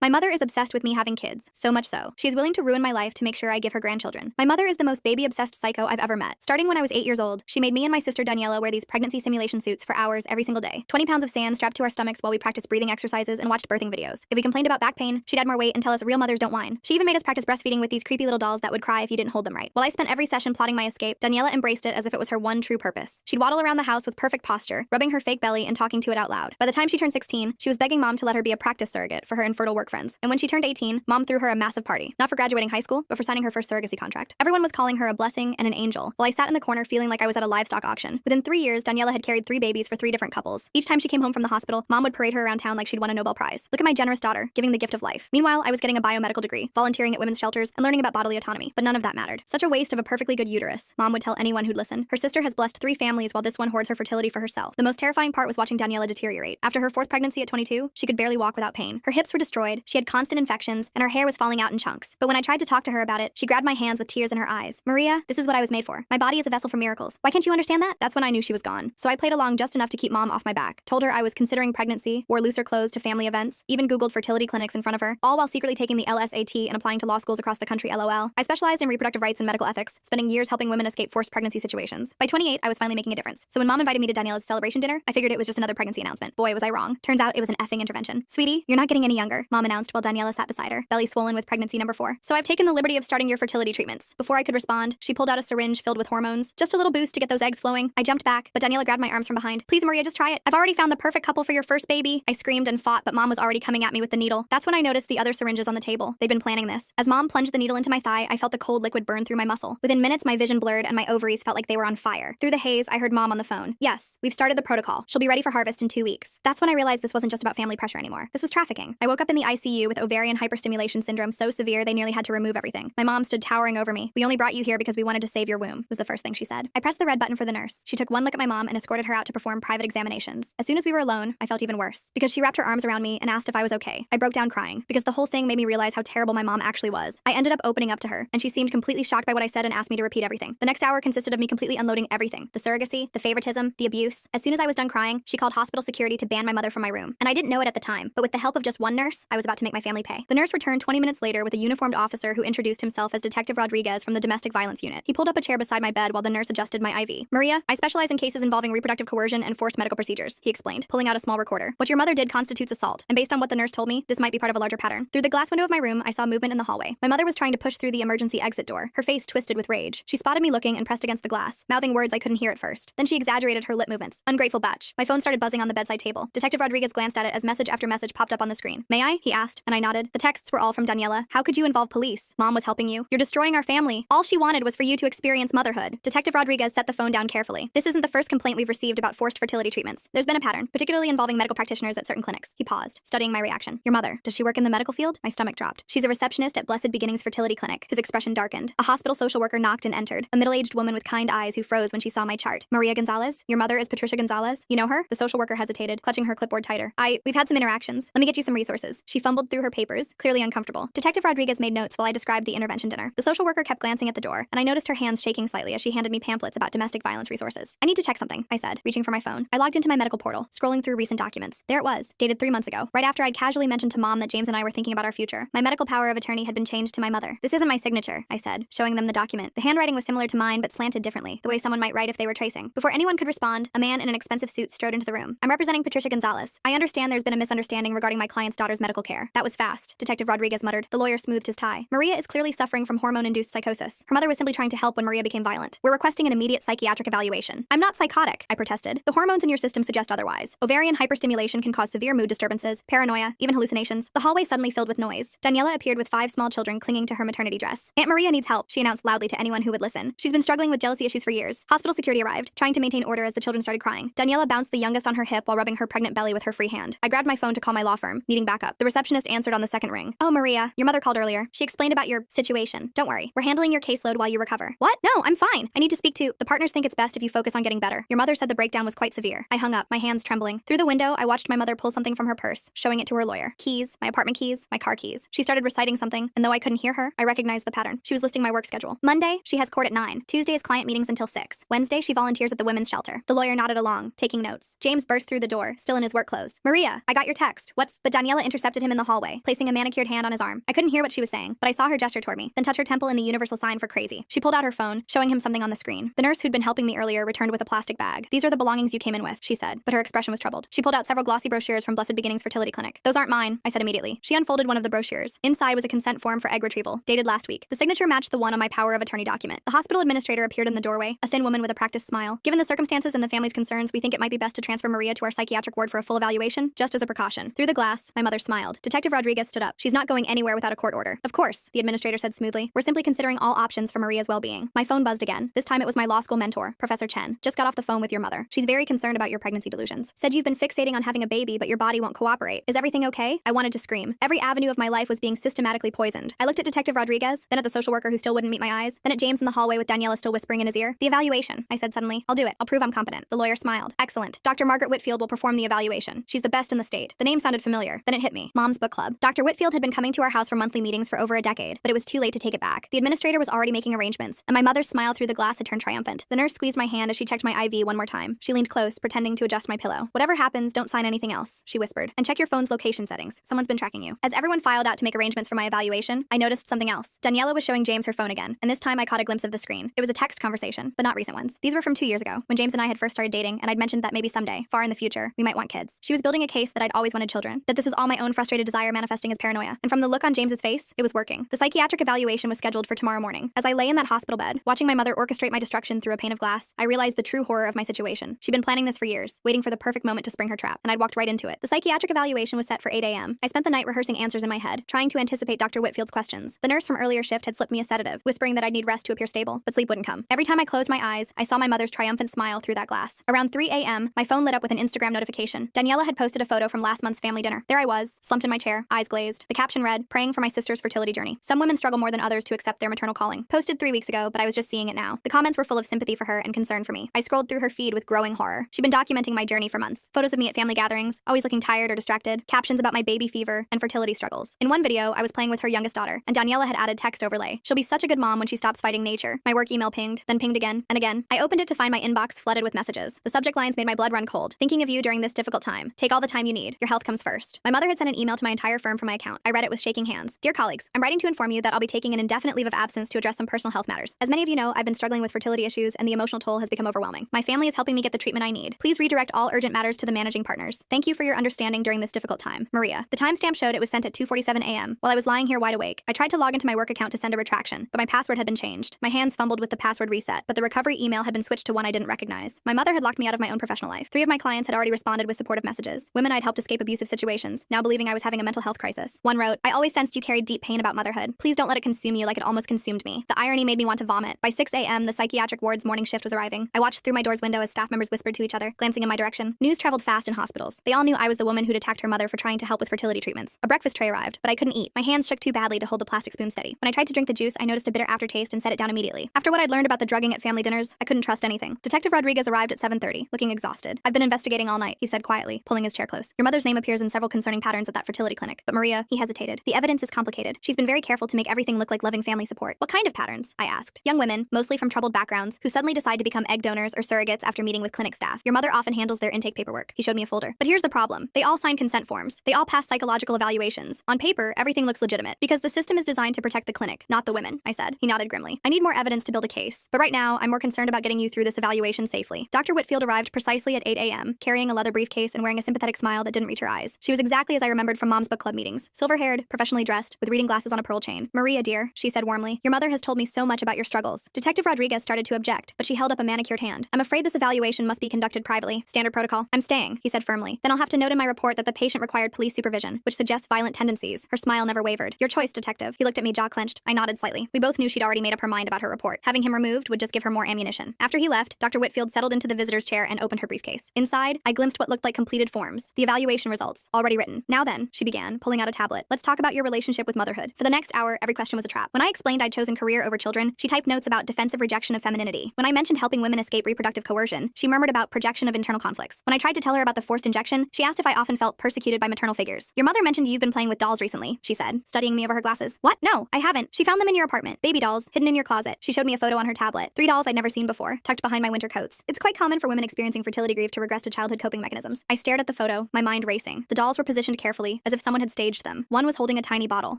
My mother is obsessed with me having kids, so much so. She is willing to ruin my life to make sure I give her grandchildren. My mother is the most baby-obsessed psycho I've ever met. Starting when I was 8 years old, she made me and my sister Daniela wear these pregnancy simulation suits for hours every single day. 20 pounds of sand strapped to our stomachs while we practiced breathing exercises and watched birthing videos. If we complained about back pain, she'd add more weight and tell us real mothers don't whine. She even made us practice breastfeeding with these creepy little dolls that would cry if you didn't hold them right. While I spent every session plotting my escape, Daniela embraced it as if it was her one true purpose. She'd waddle around the house with perfect posture, rubbing her fake belly and talking to it out loud. By the time she turned 16, she was begging mom to let her be a practice surrogate for her infertile work friends. And when she turned 18, mom threw her a massive party. Not for graduating high school, but for signing her first surrogacy contract. Everyone was calling her a blessing and an angel, while I sat in the corner feeling like I was at a livestock auction. Within 3 years, Daniela had carried 3 babies for 3 different couples. Each time she came home from the hospital, mom would parade her around town like she'd won a Nobel Prize. Look at my generous daughter, giving the gift of life. Meanwhile, I was getting a biomedical degree, volunteering at women's shelters, and learning about bodily autonomy. But none of that mattered. Such a waste of a perfectly good uterus, mom would tell anyone who'd listen. Her sister has blessed 3 families while this one hoards her fertility for herself. The most terrifying part was watching Daniela deteriorate. After her 4th pregnancy at 22, she could barely walk without pain. Her hips were destroyed, she had constant infections, and her hair was falling out in chunks. But when I tried to talk to her about it, she grabbed my hands with tears in her eyes. Maria, this is what I was made for. My body is a vessel for miracles. Why can't you understand that? That's when I knew she was gone. So I played along just enough to keep mom off my back. Told her I was considering pregnancy, wore looser clothes to family events, even Googled fertility clinics in front of her, all while secretly taking the LSAT and applying to law schools across the country, LOL. I specialized in reproductive rights and medical ethics, spending years helping women escape forced pregnancy situations. By 28, I was finally making a difference. So when mom invited me to Daniela's celebration dinner, I figured it was just another pregnancy announcement. Boy, was I wrong. Turns out it was an effing intervention. Sweetie, you're not getting any younger, mom announced while Daniela sat beside her, belly swollen with pregnancy number 4. So I've taken the liberty of starting your fertility treatments. Before I could respond, she pulled out a syringe filled with hormones. Just a little boost to get those eggs flowing. I jumped back, but Daniela grabbed my arms from behind. Please, Maria, just try it. I've already found the perfect couple for your first baby. I screamed and fought, but mom was already coming at me with the needle. That's when I noticed the other syringes on the table. They'd been planning this. As mom plunged the needle into my thigh, I felt the cold liquid burn through my muscle. Within minutes, my vision blurred and my ovaries felt like they were on fire. Through the haze, I heard mom on the phone. Yes, we've started the protocol. She'll be ready for harvest in 2 weeks. That's when I realized this wasn't just about family pressure anymore. This was trafficking. I woke up in the ICU with ovarian hyperstimulation syndrome so severe they nearly had to remove everything. My mom stood towering over me. We only brought you here because we wanted to save your womb, was the first thing she said. I pressed the red button for the nurse. She took one look at my mom and escorted her out to perform private examinations. As soon as we were alone, I felt even worse because she wrapped her arms around me and asked if I was okay. I broke down crying because the whole thing made me realize how terrible my mom actually was. I ended up opening up to her, and she seemed completely shocked by what I said and asked me to repeat everything. The next hour consisted of me completely unloading everything. The surrogacy, the favoritism, the abuse. As soon as I was done crying, she called hospital security to ban my mother from my room. And I didn't know it at the time, but with the help of just one nurse, I was about to make my family pay. The nurse returned 20 minutes later with a uniformed officer who introduced himself as Detective Rodriguez from the domestic violence unit. He pulled up a chair beside my bed while the nurse adjusted my IV. Maria, I specialize in cases involving reproductive coercion and forced medical procedures, he explained, pulling out a small recorder. What your mother did constitutes assault, and based on what the nurse told me, this might be part of a larger pattern. Through the glass window of my room, I saw movement in the hallway. My mother was trying to push through the emergency exit door, her face twisted with rage. She spotted me looking and pressed against the glass, mouthing words I couldn't hear at first. Then she exaggerated her lip movements. Ungrateful batch. My phone started buzzing on the bedside table. Detective Rodriguez glanced at it as message after message popped up on the screen. May I? He asked, and I nodded. The texts were all from Daniela. How could you involve police? Mom was helping you. You're destroying our family. All she wanted was for you to experience motherhood. Detective Rodriguez set the phone down carefully. This isn't the first complaint we've received about forced fertility treatments. There's been a pattern, particularly involving medical practitioners at certain clinics. He paused, studying my reaction. Your mother, does she work in the medical field? My stomach dropped. She's a receptionist at Blessed Beginnings Fertility Clinic. His expression darkened. A hospital social worker knocked and entered. A middle-aged woman with kind eyes who froze when she saw my chart. Maria Gonzalez? Your mother is Patricia Gonzalez? You know her? The social worker hesitated, clutching her clipboard tighter. We've had some interactions. Let me get you some resources. She fumbled through her papers, clearly uncomfortable. Detective Rodriguez made notes while I described the intervention dinner. The social worker kept glancing at the door, and I noticed her hands shaking slightly as she handed me pamphlets about domestic violence resources. I need to check something, I said, reaching for my phone. I logged into my medical portal, scrolling through recent documents. There it was, dated 3 months ago, right after I'd casually mentioned to mom that James and I were thinking about our future. My medical power of attorney had been changed to my mother. This isn't my signature, I said, showing them the document. The handwriting was similar to mine, but slanted differently, the way someone might write if they were tracing. Before anyone could respond, a man in an expensive suit strode into the room. I'm representing Patricia Gonzalez. I understand there's been a misunderstanding regarding my client's daughter's medical care. That was fast, Detective Rodriguez muttered. The lawyer smoothed his tie. Maria is clearly suffering from hormone-induced psychosis. Her mother was simply trying to help when Maria became violent. We're requesting an immediate psychiatric evaluation. I'm not psychotic, I protested. The hormones in your system suggest otherwise. Ovarian hyperstimulation can cause severe mood disturbances, paranoia, even hallucinations. The hallway suddenly filled with noise. Daniela appeared with 5 small children clinging to her maternity dress. Aunt Maria needs help, she announced loudly to anyone who would listen. She's been struggling with jealousy issues for years. Hospital security arrived, trying to maintain order as the children started crying. Daniela bounced the youngest on her hip while rubbing her pregnant belly with her free hand. I grabbed my phone to call my law firm, needing backup. The receptionist answered on the second ring. Oh, Maria, your mother called earlier. She explained about your situation. Don't worry, we're handling your caseload while you recover. What? No, I'm fine. I need to speak to... The partners think it's best if you focus on getting better. Your mother said the breakdown was quite severe. I hung up, my hands trembling. Through the window, I watched my mother pull something from her purse, showing it to her lawyer. Keys, my apartment keys, my car keys. She started reciting something, and though I couldn't hear her, I recognized the pattern. She was listing my work schedule. Monday, she has court at 9. Tuesday is client meetings until 6. Wednesday, she volunteers at the women's shelter. The lawyer nodded along, taking notes. James burst through the door, still in his work clothes. Maria, I got your text. What's... But Daniela intercepted him him in the hallway, placing a manicured hand on his arm. I couldn't hear what she was saying, but I saw her gesture toward me, then touch her temple in the universal sign for crazy. She pulled out her phone, showing him something on the screen. The nurse who'd been helping me earlier returned with a plastic bag. "These are the belongings you came in with," she said, but her expression was troubled. She pulled out several glossy brochures from Blessed Beginnings Fertility Clinic. "Those aren't mine," I said immediately. She unfolded one of the brochures. Inside was a consent form for egg retrieval, dated last week. The signature matched the one on my power of attorney document. The hospital administrator appeared in the doorway, a thin woman with a practiced smile. "Given the circumstances and the family's concerns, we think it might be best to transfer Maria to our psychiatric ward for a full evaluation, just as a precaution." Through the glass, my mother smiled. Detective Rodriguez stood up. "She's not going anywhere without a court order." "Of course," the administrator said smoothly. "We're simply considering all options for Maria's well-being." My phone buzzed again. This time it was my law school mentor, Professor Chen. "Just got off the phone with your mother. She's very concerned about your pregnancy delusions. Said you've been fixating on having a baby, but your body won't cooperate. Is everything okay?" I wanted to scream. Every avenue of my life was being systematically poisoned. I looked at Detective Rodriguez, then at the social worker who still wouldn't meet my eyes, then at James in the hallway with Daniela still whispering in his ear. "The evaluation," I said suddenly. "I'll do it. I'll prove I'm competent." The lawyer smiled. "Excellent. Dr. Margaret Whitfield will perform the evaluation. She's the best in the state." The name sounded familiar. Then it hit me. Mom's Book Club. Dr. Whitfield had been coming to our house for monthly meetings for over a decade, but it was too late to take it back. The administrator was already making arrangements, and my mother's smile through the glass had turned triumphant. The nurse squeezed my hand as she checked my IV one more time. She leaned close, pretending to adjust my pillow. "Whatever happens, don't sign anything else," she whispered. "And check your phone's location settings. Someone's been tracking you." As everyone filed out to make arrangements for my evaluation, I noticed something else. Daniela was showing James her phone again, and this time I caught a glimpse of the screen. It was a text conversation, but not recent ones. These were from 2 years ago, when James and I had first started dating, and I'd mentioned that maybe someday, far in the future, we might want kids. She was building a case that I'd always wanted children, that this was all my own frustrated desire manifesting as paranoia. And from the look on James's face, it was working. The psychiatric evaluation was scheduled for tomorrow morning. As I lay in that hospital bed, watching my mother orchestrate my destruction through a pane of glass, I realized the true horror of my situation. She'd been planning this for years, waiting for the perfect moment to spring her trap, and I'd walked right into it. The psychiatric evaluation was set for 8 a.m. I spent the night rehearsing answers in my head, trying to anticipate Dr. Whitfield's questions. The nurse from earlier shift had slipped me a sedative, whispering that I'd need rest to appear stable, but sleep wouldn't come. Every time I closed my eyes, I saw my mother's triumphant smile through that glass. Around 3 a.m., my phone lit up with an Instagram notification. Daniela had posted a photo from last month's family dinner. There I was, slumped in my chair, eyes glazed. The caption read, "Praying for my sister's fertility journey. Some women struggle more than others to accept their maternal calling." Posted 3 weeks ago, but I was just seeing it now. The comments were full of sympathy for her and concern for me. I scrolled through her feed with growing horror. She'd been documenting my journey for months. Photos of me at family gatherings, always looking tired or distracted, captions about my baby fever and fertility struggles. In one video, I was playing with her youngest daughter, and Daniela had added text overlay. "She'll be such a good mom when she stops fighting nature." My work email pinged, then pinged again and again. I opened it to find my inbox flooded with messages. The subject lines made my blood run cold. "Thinking of you during this difficult time. Take all the time you need. Your health comes first." My mother had sent an email to my entire firm from my account. I read it with shaking hands. "Dear colleagues, I'm writing to inform you that I'll be taking an indefinite leave of absence to address some personal health matters. As many of you know, I've been struggling with fertility issues and the emotional toll has become overwhelming. My family is helping me get the treatment I need. Please redirect all urgent matters to the managing partners. Thank you for your understanding during this difficult time. Maria." The timestamp showed it was sent at 2:47 a.m. While I was lying here wide awake, I tried to log into my work account to send a retraction, but my password had been changed. My hands fumbled with the password reset, but the recovery email had been switched to one I didn't recognize. My mother had locked me out of my own professional life. 3 of my clients had already responded with supportive messages. Women I'd helped escape abusive situations, now believing I was having a mental health crisis. One wrote, "I always sensed you carried deep pain about motherhood. Please don't let it consume you like it almost consumed me." The irony made me want to vomit. By 6 a.m., the psychiatric ward's morning shift was arriving. I watched through my door's window as staff members whispered to each other, glancing in my direction. News traveled fast in hospitals. They all knew I was the woman who'd attacked her mother for trying to help with fertility treatments. A breakfast tray arrived, but I couldn't eat. My hands shook too badly to hold the plastic spoon steady. When I tried to drink the juice, I noticed a bitter aftertaste and set it down immediately. After what I'd learned about the drugging at family dinners, I couldn't trust anything. Detective Rodriguez arrived at 7:30, looking exhausted. "I've been investigating all night," he said quietly, pulling his chair close. "Your mother's name appears in several concerning patterns at that fertility clinic. But Maria," he hesitated, "the evidence is complicated. She's been very careful to make everything look like loving family support." "What kind of patterns?" I asked. "Young women, mostly from troubled backgrounds, who suddenly decide to become egg donors or surrogates after meeting with clinic staff. Your mother often handles their intake paperwork." He showed me a folder. "But here's the problem. They all sign consent forms. They all pass psychological evaluations. On paper, everything looks legitimate, because the system is designed to protect the clinic, not the women," I said. He nodded grimly. "I need more evidence to build a case. But right now, I'm more concerned about getting you through this evaluation safely." Dr. Whitfield arrived precisely at 8 a.m., carrying a leather briefcase and wearing a sympathetic smile that didn't reach her eyes. She was exactly as I remembered from Mom's book club meetings. Silver-haired, professionally dressed, with reading glasses on a pearl chain. "Maria, dear," she said warmly, "your mother has told me so much about your struggles." Detective Rodriguez started to object, but she held up a manicured hand. "I'm afraid this evaluation must be conducted privately. Standard protocol." "I'm staying," he said firmly. "Then I'll have to note in my report that the patient required police supervision, which suggests violent tendencies." Her smile never wavered. "Your choice, detective." He looked at me, jaw clenched. I nodded slightly. We both knew she'd already made up her mind about her report. Having him removed would just give her more ammunition. After he left, Dr. Whitfield settled into the visitor's chair and opened her briefcase. Inside, I glimpsed what looked like completed forms. The evaluation results, already written. "Now then," she began, pulling out a tablet. "Let's talk about your relationship with motherhood." For the next hour, every question was a trap. When I explained I'd chosen career over children, she typed notes about defensive rejection of femininity. When I mentioned helping women escape reproductive coercion, she murmured about projection of internal conflicts. When I tried to tell her about the forced injection, she asked if I often felt persecuted by maternal figures. "Your mother mentioned you've been playing with dolls recently," she said, studying me over her glasses. "What? No, I haven't. She found them in your apartment. Baby dolls, hidden in your closet." She showed me a photo on her tablet. 3 dolls I'd never seen before, tucked behind my winter coats. It's quite common for women experiencing fertility grief to regress to childhood coping mechanisms. I stared at the photo, my mind racing. The dolls were positioned carefully, blurry, as if someone had staged them. One was holding a tiny bottle.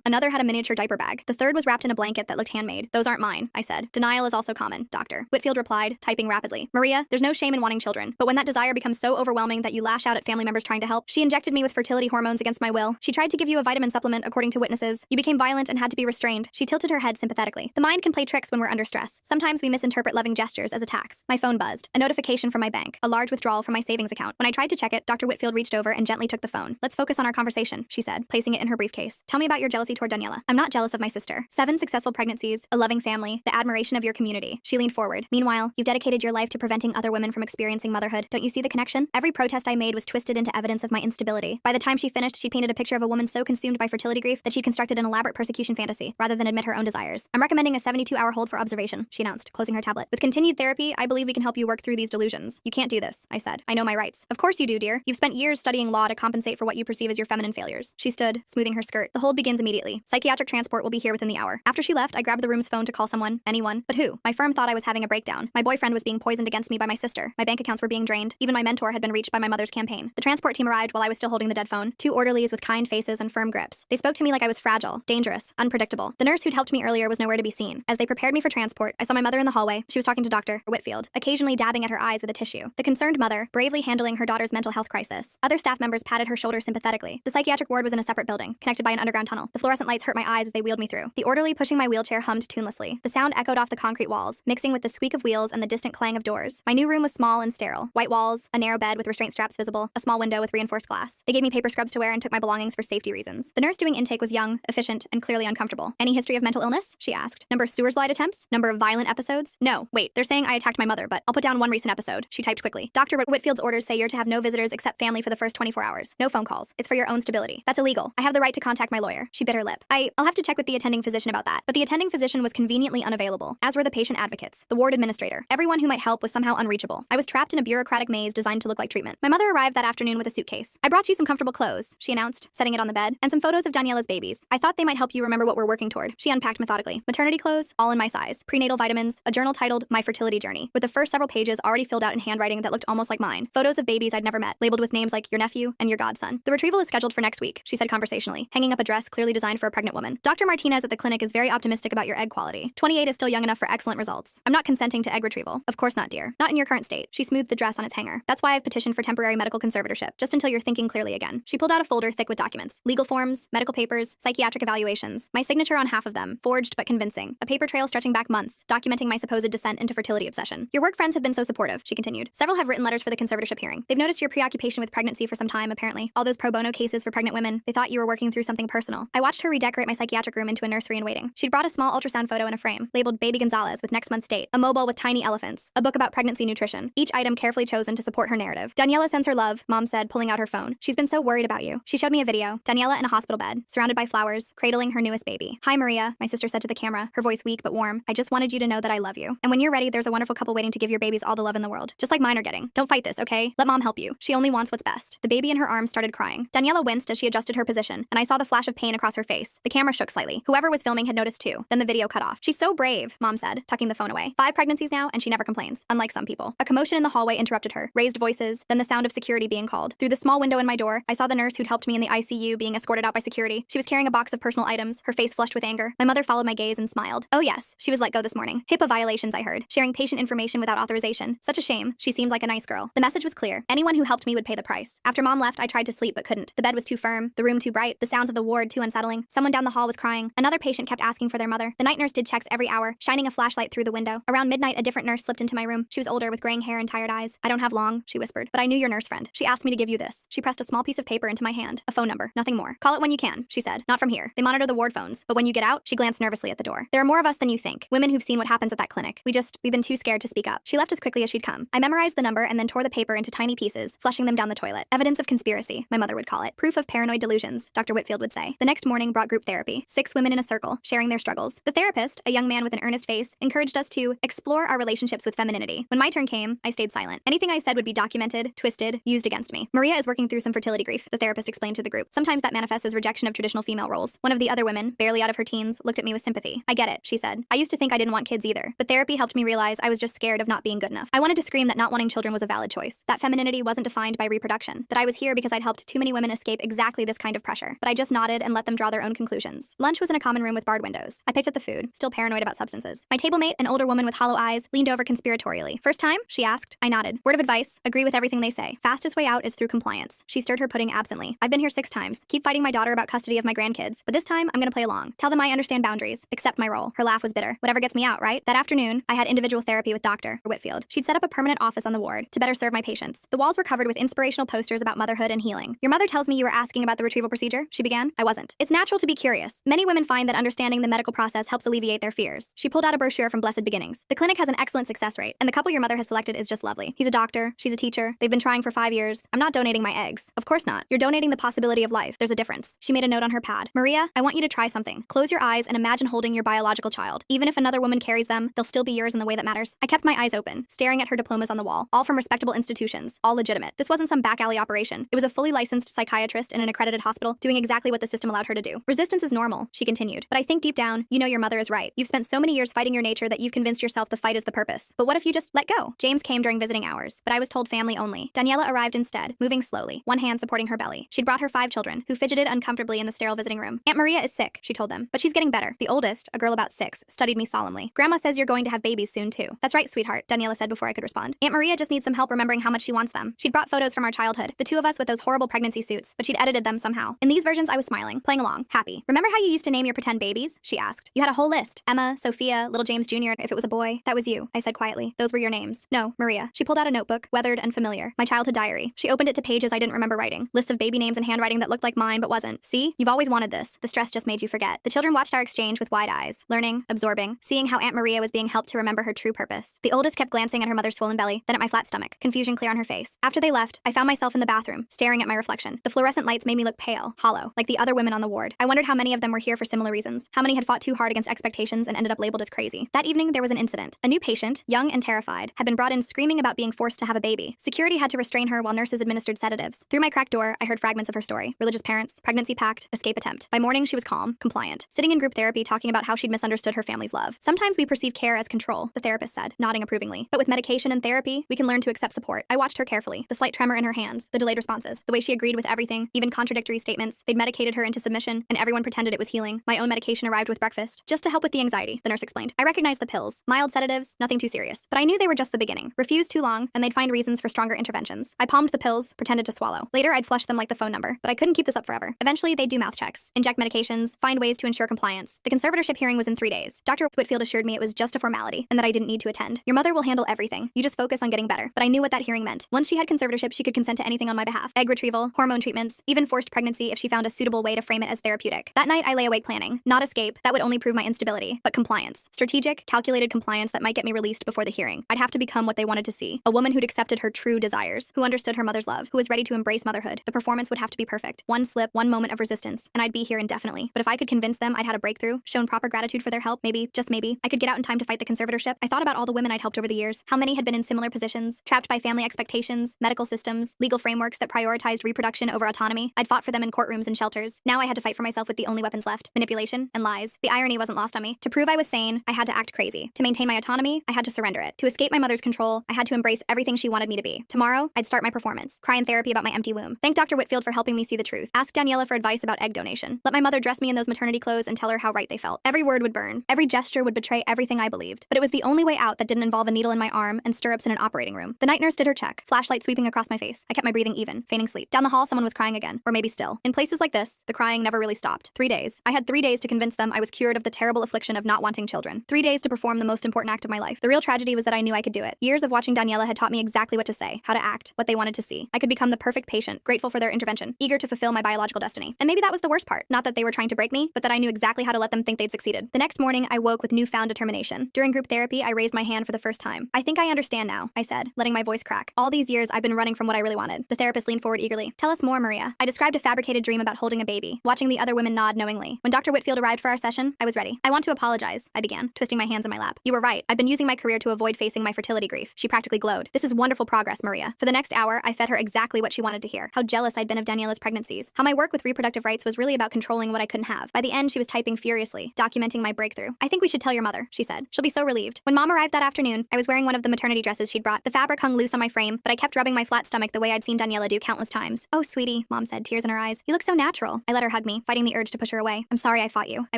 Another had a miniature diaper bag. The third was wrapped in a blanket that looked handmade. Those aren't mine, I said. Denial is also common, Doctor. Whitfield replied, typing rapidly. Maria, there's no shame in wanting children, but when that desire becomes so overwhelming that you lash out at family members trying to help, she injected me with fertility hormones against my will. She tried to give you a vitamin supplement, according to witnesses. You became violent and had to be restrained. She tilted her head sympathetically. The mind can play tricks when we're under stress. Sometimes we misinterpret loving gestures as attacks. My phone buzzed. A notification from my bank. A large withdrawal from my savings account. When I tried to check it, Dr. Whitfield reached over and gently took the phone. Let's focus on our conversation, she said, placing it in her briefcase. Tell me about your jealousy toward Daniela. I'm not jealous of my sister. 7 successful pregnancies, a loving family, the admiration of your community. She leaned forward. Meanwhile, you've dedicated your life to preventing other women from experiencing motherhood. Don't you see the connection? Every protest I made was twisted into evidence of my instability. By the time she finished, she painted a picture of a woman so consumed by fertility grief that she constructed an elaborate persecution fantasy, rather than admit her own desires. I'm recommending a 72-hour hold for observation, she announced, closing her tablet. With continued therapy, I believe we can help you work through these delusions. You can't do this, I said. I know my rights. Of course you do, dear. You've spent years studying law to compensate for what you perceive as your feminine failures. She stood, smoothing her skirt. The hold begins immediately. Psychiatric transport will be here within the hour. After she left, I grabbed the room's phone to call someone, anyone, but who? My firm thought I was having a breakdown. My boyfriend was being poisoned against me by my sister. My bank accounts were being drained. Even my mentor had been reached by my mother's campaign. The transport team arrived while I was still holding the dead phone. 2 orderlies with kind faces and firm grips. They spoke to me like I was fragile, dangerous, unpredictable. The nurse who'd helped me earlier was nowhere to be seen. As they prepared me for transport, I saw my mother in the hallway. She was talking to Dr. Whitfield, occasionally dabbing at her eyes with a tissue. The concerned mother, bravely handling her daughter's mental health crisis. Other staff members patted her shoulder sympathetically. The psychiatric ward was in a separate building, connected by an underground tunnel. The fluorescent lights hurt my eyes as they wheeled me through. The orderly pushing my wheelchair hummed tunelessly. The sound echoed off the concrete walls, mixing with the squeak of wheels and the distant clang of doors. My new room was small and sterile. White walls, a narrow bed with restraint straps visible, a small window with reinforced glass. They gave me paper scrubs to wear and took my belongings for safety reasons. The nurse doing intake was young, efficient, and clearly uncomfortable. Any history of mental illness? She asked. Number of sewer slide attempts? Number of violent episodes? No. Wait, they're saying I attacked my mother, but I'll put down one recent episode. She typed quickly. Dr. Whitfield's orders say you're to have no visitors except family for the first 24 hours. No phone calls. It's for your own stability. That's illegal. I have the right to contact my lawyer. She bit her lip. I'll have to check with the attending physician about that. But the attending physician was conveniently unavailable, as were the patient advocates, the ward administrator. Everyone who might help was somehow unreachable. I was trapped in a bureaucratic maze designed to look like treatment. My mother arrived that afternoon with a suitcase. I brought you some comfortable clothes, she announced, setting it on the bed, and some photos of Daniela's babies. I thought they might help you remember what we're working toward. She unpacked methodically. Maternity clothes, all in my size. Prenatal vitamins, a journal titled My Fertility Journey, with the first several pages already filled out in handwriting that looked almost like mine. Photos of babies I'd never met, labeled with names like your nephew and your godson. The retrieval is scheduled for next week, she said conversationally, hanging up a dress clearly designed for a pregnant woman. Dr. Martinez at the clinic is very optimistic about your egg quality. 28 is still young enough for excellent results. I'm not consenting to egg retrieval. Of course not, dear. Not in your current state. She smoothed the dress on its hanger. That's why I've petitioned for temporary medical conservatorship, just until you're thinking clearly again. She pulled out a folder thick with documents. Legal forms, medical papers, psychiatric evaluations. My signature on half of them, forged but convincing. A paper trail stretching back months, documenting my supposed descent into fertility obsession. Your work friends have been so supportive, she continued. Several have written letters for the conservatorship hearing. They've noticed your preoccupation with pregnancy for some time, apparently. All those pro bono cases for pregnant women, they thought you were working through something personal. I watched her redecorate my psychiatric room into a nursery in waiting. She'd brought a small ultrasound photo in a frame, labeled Baby Gonzalez with next month's date, a mobile with tiny elephants, a book about pregnancy nutrition, each item carefully chosen to support her narrative. Daniela sends her love, Mom said, pulling out her phone. She's been so worried about you. She showed me a video. Daniela in a hospital bed, surrounded by flowers, cradling her newest baby. Hi, Maria, my sister said to the camera, her voice weak but warm. I just wanted you to know that I love you. And when you're ready, there's a wonderful couple waiting to give your babies all the love in the world, just like mine are getting. Don't fight this, okay? Let Mom help you. She only wants what's best. The baby in her arms started crying. Daniela winced as she adjusted her position, and I saw the flash of pain across her face. The camera shook slightly. Whoever was filming had noticed too. Then the video cut off. She's so brave, Mom said, tucking the phone away. 5 pregnancies now, and she never complains, unlike some people. A commotion in the hallway interrupted her. Raised voices, then the sound of security being called. Through the small window in my door, I saw the nurse who'd helped me in the ICU being escorted out by security. She was carrying a box of personal items, her face flushed with anger. My mother followed my gaze and smiled. Oh yes, she was let go this morning. HIPAA violations, I heard. Sharing patient information without authorization. Such a shame. She seemed like a nice girl. The message was clear. Anyone who helped me would pay the price. After Mom left, I tried to sleep but couldn't. The bed was too firm, the room too bright, the sounds of the ward too unsettling. Someone down the hall was crying. Another patient kept asking for their mother. The night nurse did checks every hour, shining a flashlight through the window. Around midnight, a different nurse slipped into my room. She was older with graying hair and tired eyes. I don't have long, she whispered, but I knew your nurse friend. She asked me to give you this. She pressed a small piece of paper into my hand. A phone number, nothing more. Call it when you can, she said. Not from here. They monitor the ward phones, but when you get out, she glanced nervously at the door. There are more of us than you think. Women who've seen what happens at that clinic. We've been too scared to speak up. She left as quickly as she'd come. I memorized the number and then tore the paper into tiny pieces, flushing them down the toilet. Evidence of conspiracy, my mother would call it. Proof of paranoid delusions, Dr. Whitfield would say. The next morning brought group therapy. 6 women in a circle, sharing their struggles. The therapist, a young man with an earnest face, encouraged us to explore our relationships with femininity. When my turn came, I stayed silent. Anything I said would be documented, twisted, used against me. Maria is working through some fertility grief, the therapist explained to the group. Sometimes that manifests as rejection of traditional female roles. One of the other women, barely out of her teens, looked at me with sympathy. I get it, she said. I used to think I didn't want kids either, but therapy helped me realize I was just scared of not being good enough. I wanted to scream that not wanting children was a valid choice, that femininity wasn't defined by reproduction, that I was here because I'd helped too many women escape exactly this kind of pressure, but I just nodded and let them draw their own conclusions. Lunch was in a common room with barred windows. I picked at the food, still paranoid about substances. My table mate, an older woman with hollow eyes, leaned over conspiratorially. First time? She asked. I nodded. Word of advice, agree with everything they say. Fastest way out is through compliance. She stirred her pudding absently. I've been here 6 times. Keep fighting my daughter about custody of my grandkids, but this time I'm gonna play along. Tell them I understand boundaries, accept my role. Her laugh was bitter. Whatever gets me out, right? That afternoon, I had individual therapy with Dr. Whitfield. She'd set up a permanent office on the ward to better serve my patients. The walls were covered with inspirational posters about motherhood and healing. Your mother tells me you were asking about the retrieval procedure, she began. I wasn't. It's natural to be curious. Many women find that understanding the medical process helps alleviate their fears. She pulled out a brochure from Blessed Beginnings. The clinic has an excellent success rate, and the couple your mother has selected is just lovely. He's a doctor, she's a teacher. They've been trying for 5 years. I'm not donating my eggs. Of course not. You're donating the possibility of life. There's a difference. She made a note on her pad. Maria, I want you to try something. Close your eyes and imagine holding your biological child. Even if another woman carries them, they'll still be yours in the way that matters. I kept my eyes open, staring at her diplomas on the wall, all from respectable institutions, all legitimate. This wasn't some back alley operation. It was a fully licensed psychiatrist in an accredited hospital doing exactly what the system allowed her to do. Resistance is normal, she continued. But I think deep down, you know your mother is right. You've spent so many years fighting your nature that you've convinced yourself the fight is the purpose. But what if you just let go? James came during visiting hours, but I was told family only. Daniela arrived instead, moving slowly, one hand supporting her belly. She'd brought her 5 children, who fidgeted uncomfortably in the sterile visiting room. Aunt Maria is sick, she told them, but she's getting better. The oldest, a girl about 6, studied me solemnly. Grandma says you're going to have babies soon too. That's right, sweetheart, Daniela said before I could respond. Aunt Maria just needs some help remembering how much she wants them. She'd brought photos from our childhood, the 2 of us with those horrible pregnancy suits, but she'd edited them somehow. In these versions, I was smiling, playing along, happy. Remember how you used to name your pretend babies? She asked. You had a whole list. Emma, Sophia, little James Jr. If it was a boy. That was you, I said quietly. Those were your names. No, Maria. She pulled out a notebook, weathered and familiar. My childhood diary. She opened it to pages I didn't remember writing. Lists of baby names and handwriting that looked like mine but wasn't. See? You've always wanted this. The stress just made you forget. The children watched our exchange with wide eyes, learning, absorbing, seeing how Aunt Maria was being helped to remember her true purpose. The oldest kept glancing at her mother's swollen belly, then at my flat stomach, confusion clear on her face. After they left, I found myself in the bathroom, staring at my reflection. The fluorescent lights made me look pale, hollow, like the other women on the ward. I wondered how many of them were here for similar reasons, how many had fought too hard against expectations and ended up labeled as crazy. That evening, there was an incident. A new patient, young and terrified, had been brought in screaming about being forced to have a baby. Security had to restrain her while nurses administered sedatives. Through my cracked door, I heard fragments of her story. Religious parents, pregnancy pact, escape attempt. By morning, she was calm, compliant, sitting in group therapy talking about how she'd misunderstood her family's love. Sometimes we perceive care as control, the therapist said, nodding approvingly. But with medication and therapy, we can learn to accept support. I watched her carefully, the slight tremor in her hands, the delayed responses, the way she agreed with everything, even contradictory statements. They'd medicated her into submission, and everyone pretended it was healing. My own medication arrived with breakfast, just to help with the anxiety, the nurse explained. I recognized the pills, mild sedatives, nothing too serious. But I knew they were just the beginning. Refuse too long, and they'd find reasons for stronger interventions. I palmed the pills, pretended to swallow. Later, I'd flush them like the phone number, but I couldn't keep this up forever. Eventually, they'd do mouth checks, inject medications, find ways to ensure compliance. The conservatorship hearing was in 3 days. Dr. Whitfield assured me it was just a formality, and that I didn't need to attend. Your mother will handle everything. You just focus on getting better. But I knew what that hearing meant. Once she had conservatorship, she could consent to anything on my behalf. Egg retrieval, hormone treatments, even forced pregnancy if she found a suitable way to frame it as therapeutic. That night, I lay awake planning. Not escape, that would only prove my instability, but compliance. Strategic, calculated compliance that might get me released before the hearing. I'd have to become what they wanted to see. A woman who'd accepted her true desires, who understood her mother's love, who was ready to embrace motherhood. The performance would have to be perfect. One slip, one moment of resistance, and I'd be here indefinitely. But if I could convince them I'd had a breakthrough, shown proper gratitude for their help, maybe, just maybe, I could get out in time to fight the conservatorship. I thought about all the women I'd helped over the years, how many had been in similar positions, trapped by family expectations, medical systems, legal frameworks that prioritized reproduction over autonomy. I'd fought for them in courtrooms and shelters. Now I had to fight for myself with the only weapons left, manipulation and lies. The irony wasn't lost on me. To prove I was sane, I had to act crazy. To maintain my autonomy, I had to surrender it. To escape my mother's control, I had to embrace everything she wanted me to be. Tomorrow, I'd start my performance, cry in therapy about my empty womb. Thank Dr. Whitfield for helping me see the truth. Ask Daniela for advice about egg donation. Let my mother dress me in those maternity clothes and tell her how right they felt. Every word would burn. Every gesture would betray everything I believed. But it was the only way out that didn't involve a needle in my arm and stirrups in an operating room. The night nurse did her check, flashlight sweeping across my face. I kept my breathing even, feigning sleep. Down the hall, someone was crying again, or maybe still. In places like this, the crying never really stopped. 3 days. I had 3 days to convince them I was cured of the terrible affliction of not wanting children. 3 days to perform the most important act of my life. The real tragedy was that I knew I could do it. Years of watching Daniela had taught me exactly what to say, how to act, what they wanted to see. I could become the perfect patient, grateful for their intervention, eager to fulfill my biological destiny. And maybe that was the worst part. Not that they were trying to break me, but that I knew exactly how to let them think they'd succeeded. The next morning, I woke with newfound determination. During group therapy, I raised my hand for the first time. I think I understand now, I said, letting my voice crack. All these years, I've been running from what I really wanted. The therapist leaned forward eagerly. Tell us more, Maria. I described a fabricated dream about holding a baby, watching the other women nod knowingly. When Dr. Whitfield arrived for our session, I was ready. I want to apologize, I began, twisting my hands in my lap. You were right. I've been using my career to avoid facing my fertility grief. She practically glowed. This is wonderful progress, Maria. For the next hour, I fed her exactly what she wanted to hear. How jealous I'd been of Daniela's pregnancies. How my work with reproductive rights was really about controlling what I couldn't have. By the end, she was typing furiously, documenting my breakthrough. I think we should tell your mother, she said. She'll be so relieved. When Mom arrived that afternoon, I was wearing one of the maternity dresses she'd brought. The fabric hung loose on my frame, but I kept rubbing my flat stomach the way I'd seen Daniela do countless times. Oh, sweetie, Mom Mom said, tears in her eyes. You look so natural. I let her hug me, fighting the urge to push her away. I'm sorry I fought you, I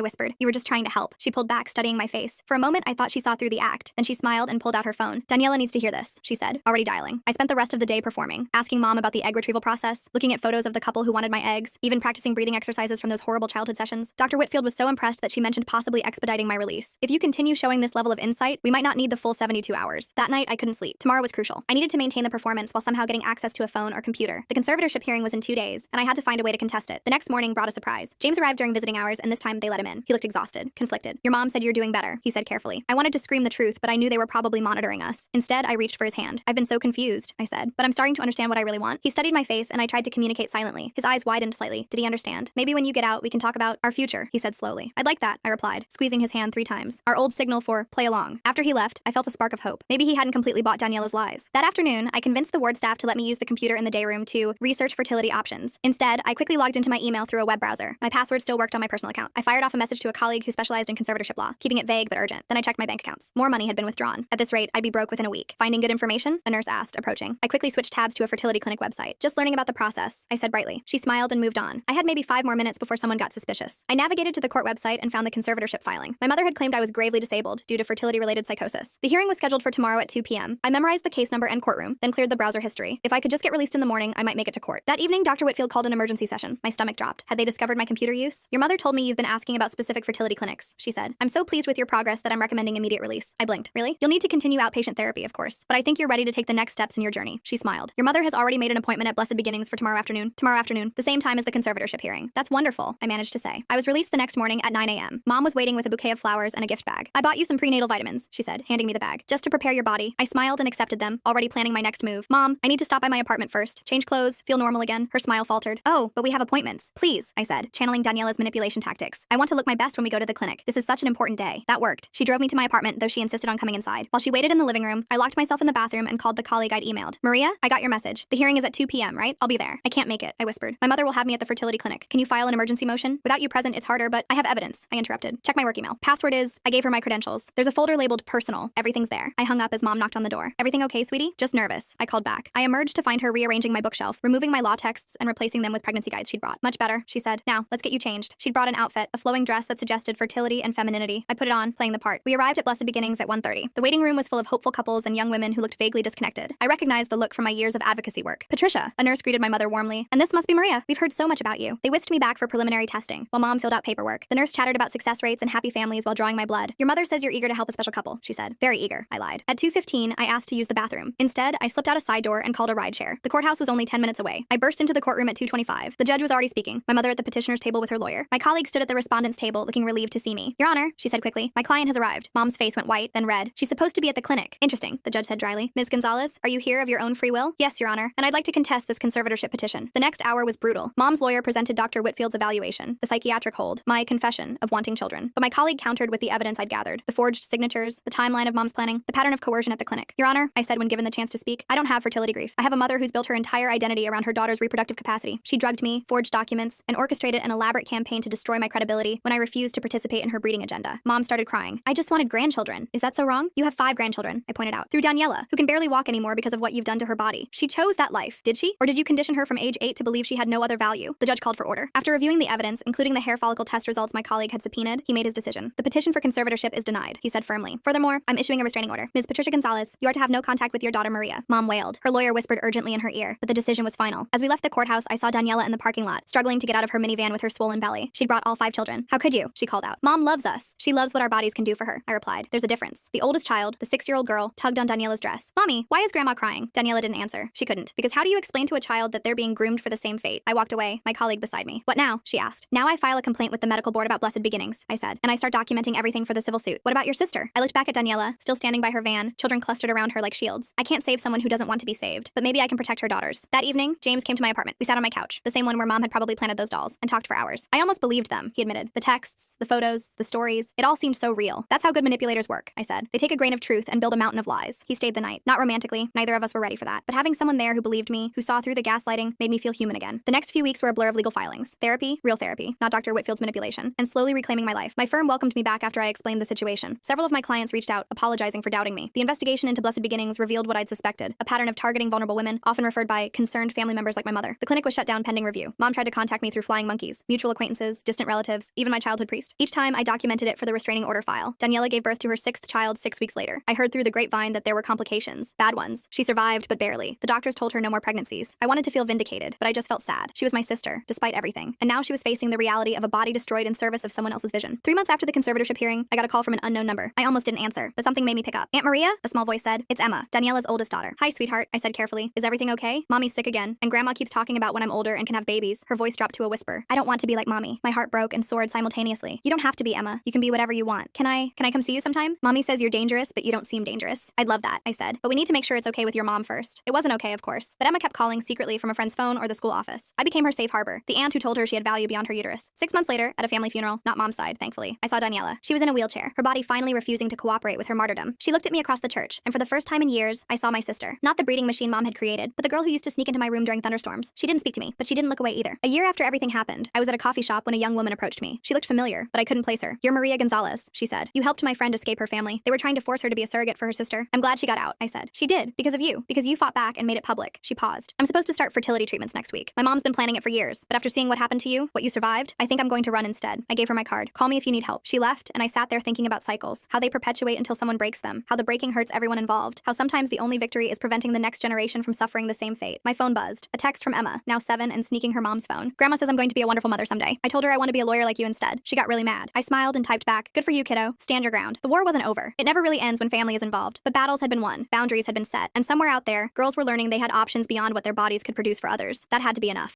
whispered. You were just trying to help. She pulled back, studying my face. For a moment, I thought she saw through the act. Then she smiled and pulled out her phone. Daniela needs to hear this, she said, already dialing. I spent the rest of the day performing, asking Mom about the egg retrieval process, looking at photos of the couple who wanted my eggs, even practicing breathing exercises from those horrible childhood sessions. Dr. Whitfield was so impressed that she mentioned possibly expediting my release. If you continue showing this level of insight, we might not need the full 72 hours. That night, I couldn't sleep. Tomorrow was crucial. I needed to maintain the performance while somehow getting access to a phone or computer. The conservatorship hearing was in 2 days, and I had to find a way to contest it. The next morning brought a surprise. James arrived during visiting hours, and this time they let him in. He looked exhausted, conflicted. Your mom said you're doing better, he said carefully. I wanted to scream the truth, but I knew they were probably monitoring us. Instead, I reached for his hand. I've been so confused, I said, but I'm starting to understand what I really want. He studied my face, and I tried to communicate silently. His eyes widened slightly. Did he understand? Maybe when you get out, we can talk about our future, he said slowly. I'd like that, I replied, squeezing his hand 3 times. Our old signal for play along. After he left, I felt a spark of hope. Maybe he hadn't completely bought Daniela's lies. That afternoon, I convinced the ward staff to let me use the computer in the day room to research fertility options. Instead, I quickly logged into my email through a web browser. My password still worked on my personal account. I fired off a message to a colleague who specialized in conservatorship law, keeping it vague but urgent. Then I checked my bank accounts. More money had been withdrawn. At this rate, I'd be broke within a week. Finding good information? A nurse asked, approaching. I quickly switched tabs to a fertility clinic website. Just learning about the process, I said brightly. She smiled and moved on. I had maybe 5 more minutes before someone got suspicious. I navigated to the court website and found the conservatorship filing. My mother had claimed I was gravely disabled due to fertility-related psychosis. The hearing was scheduled for tomorrow at 2 p.m. I memorized the case number and courtroom, then cleared the browser history. If I could just get released in the morning, I might make it to court. That evening, Dr. Whitfield called an emergency session. My stomach dropped. Had they discovered my computer use? Your mother told me you've been asking about specific fertility clinics, she said. I'm so pleased with your progress that I'm recommending immediate release. I blinked. Really? You'll need to continue outpatient therapy, of course, but I think you're ready to take the next steps in your journey. She smiled. Your mother has already made an appointment at Blessed Beginnings for tomorrow afternoon, the same time as the conservatorship hearing. That's wonderful, I managed to say. I was released the next morning at 9 a.m. Mom was waiting with a bouquet of flowers and a gift bag. I bought you some prenatal vitamins, she said, handing me the bag. Just to prepare your body. I smiled and accepted them, already planning my next move. Mom, I need to stop by my apartment first. Change clothes, feel normal again. Her smile faltered. Oh, but we have appointments. Please, I said, channeling Daniela's manipulation tactics. I want to look my best when we go to the clinic. This is such an important day. That worked. She drove me to my apartment, though she insisted on coming inside. While she waited in the living room, I locked myself in the bathroom and called the colleague I'd emailed. Maria, I got your message. The hearing is at 2 p.m., right? I'll be there. I can't make it, I whispered. My mother will have me at the fertility clinic. Can you file an emergency motion? Without you present, it's harder, but I have evidence, I interrupted. Check my work email. Password is, I gave her my credentials. There's a folder labeled personal. Everything's there. I hung up as Mom knocked on the door. Everything okay, sweetie? Just nervous. I called back. I emerged to find her rearranging my bookshelf, removing my law texts and replacing them with pregnancy guides she'd brought. Much better, she said. Now, let's get you changed. She'd brought an outfit, a flowing dress that suggested fertility and femininity. I put it on, playing the part. We arrived at Blessed Beginnings at 1:30. The waiting room was full of hopeful couples and young women who looked vaguely disconnected. I recognized the look from my years of advocacy work. Patricia, a nurse greeted my mother warmly. And this must be Maria. We've heard so much about you. They whisked me back for preliminary testing, while Mom filled out paperwork. The nurse chattered about success rates and happy families while drawing my blood. Your mother says you're eager to help a special couple, she said. Very eager, I lied. At 2:15, I asked to use the bathroom. Instead, I slipped out a side door and called a rideshare. The courthouse was only 10 minutes away. I burst into the courtroom at 2:25. The judge was already speaking, my mother at the petitioner's table with her lawyer. My colleague stood at the respondent's table, looking relieved to see me. Your Honor, she said quickly, my client has arrived. Mom's face went white, then red. She's supposed to be at the clinic. Interesting, the judge said dryly. Ms. Gonzalez, are you here of your own free will? Yes, Your Honor, and I'd like to contest this conservatorship petition. The next hour was brutal. Mom's lawyer presented Dr. Whitfield's evaluation, the psychiatric hold, my confession of wanting children. But my colleague countered with the evidence I'd gathered, the forged signatures, the timeline of Mom's planning, the pattern of coercion at the clinic. Your Honor, I said when given the chance to speak, I don't have fertility grief. I have a mother who's built her entire identity around her daughter's reproductive capacity. She drugged me, forged documents, and orchestrated an elaborate campaign to destroy my credibility when I refused to participate in her breeding agenda. Mom started crying. I just wanted grandchildren. Is that so wrong? You have 5 grandchildren, I pointed out. Through Daniela, who can barely walk anymore because of what you've done to her body. She chose that life, did she? Or did you condition her from age 8 to believe she had no other value? The judge called for order. After reviewing the evidence, including the hair follicle test results my colleague had subpoenaed, he made his decision. The petition for conservatorship is denied, he said firmly. Furthermore, I'm issuing a restraining order. Ms. Patricia Gonzalez, you are to have no contact with your daughter Maria. Mom wailed. Her lawyer whispered urgently in her ear, but the decision was final. As we left the courthouse, I saw Daniela in the parking lot, struggling to get out of her minivan with her swollen belly. She'd brought all 5 children. How could you? She called out. Mom loves us. She loves what our bodies can do for her, I replied. There's a difference. The oldest child, the 6-year-old girl, tugged on Daniela's dress. Mommy, why is Grandma crying? Daniela didn't answer. She couldn't. Because how do you explain to a child that they're being groomed for the same fate? I walked away, my colleague beside me. What now? She asked. Now I file a complaint with the medical board about Blessed Beginnings, I said, and I start documenting everything for the civil suit. What about your sister? I looked back at Daniela, still standing by her van, children clustered around her like shields. I can't save someone who doesn't want to be saved, but maybe I can protect her daughters. That evening, James came to my apartment. We sat on my couch, the same one where Mom had probably planted those dolls, and talked for hours. I almost believed them, he admitted. The texts, the photos, the stories, it all seemed so real. That's how good manipulators work, I said. They take a grain of truth and build a mountain of lies. He stayed the night. Not romantically, neither of us were ready for that. But having someone there who believed me, who saw through the gaslighting, made me feel human again. The next few weeks were a blur of legal filings. Therapy, real therapy, not Dr. Whitfield's manipulation, and slowly reclaiming my life. My firm welcomed me back after I explained the situation. Several of my clients reached out, apologizing for doubting me. The investigation into Blessed Beginnings revealed what I'd suspected, a pattern of targeting vulnerable women, often referred by concerned family members like my mother. The clinic was shut down pending review. Mom tried to contact me through flying monkeys, mutual acquaintances, distant relatives, even my childhood priest. Each time, I documented it for the restraining order file. Daniela gave birth to her 6th child 6 weeks later. I heard through the grapevine that there were complications, bad ones. She survived, but barely. The doctors told her no more pregnancies. I wanted to feel vindicated, but I just felt sad. She was my sister, despite everything. And now she was facing the reality of a body destroyed in service of someone else's vision. 3 months after the conservatorship hearing, I got a call from an unknown number. I almost didn't answer, but something made me pick up. Aunt Maria? A small voice said. It's Emma, Daniela's oldest daughter. Hi, sweetheart, I said carefully. Is everything okay? Mommy's sick again, and Grandma keeps talking about when I'm older and can have babies. Her voice dropped to a whisper. I don't want to be like Mommy. My heart broke and soared simultaneously. You don't have to be, Emma. You can be whatever you want. Can I come see you sometime? Mommy says you're dangerous, but you don't seem dangerous. I'd love that, I said. But we need to make sure it's okay with your mom first. It wasn't okay, of course. But Emma kept calling secretly from a friend's phone or the school office. I became her safe harbor, the aunt who told her she had value beyond her uterus. 6 months later, at a family funeral, not Mom's side, thankfully, I saw Daniela. She was in a wheelchair, her body finally refusing to cooperate with her martyrdom. She looked at me across the church, and for the first time in years, I saw my sister. Not the breeding machine Mom had created, but the girl who used to sneak into my room during thunderstorms. She didn't speak to me, but she didn't look away either. A year after everything happened, I was at a coffee shop when a young woman approached me. She looked familiar, but I couldn't place her. You're Maria Gonzalez, she said. You helped my friend escape her family. They were trying to force her to be a surrogate for her sister. I'm glad she got out, I said. She did, because you fought back and made it public. She paused. I'm supposed to start fertility treatments next week. My mom's been planning it for years, but after seeing what happened to you, what you survived, I think I'm going to run instead. I gave her my card. Call me if you need help. She left, and I sat there thinking about cycles, how they perpetuate until someone breaks them, how the breaking hurts everyone involved, how sometimes the only victory is preventing the next generation from suffering the same fate. My phone buzzed. A text from Emma, now 7 and sneaking her mom's phone. Grandma says I'm going to be a wonderful mother someday. I told her I want to be a lawyer like you instead. She got really mad. I smiled and typed back, good for you, kiddo. Stand your ground. The war wasn't over. It never really ends when family is involved, but battles had been won. Boundaries had been set, and somewhere out there, girls were learning they had options beyond what their bodies could produce for others. That had to be enough.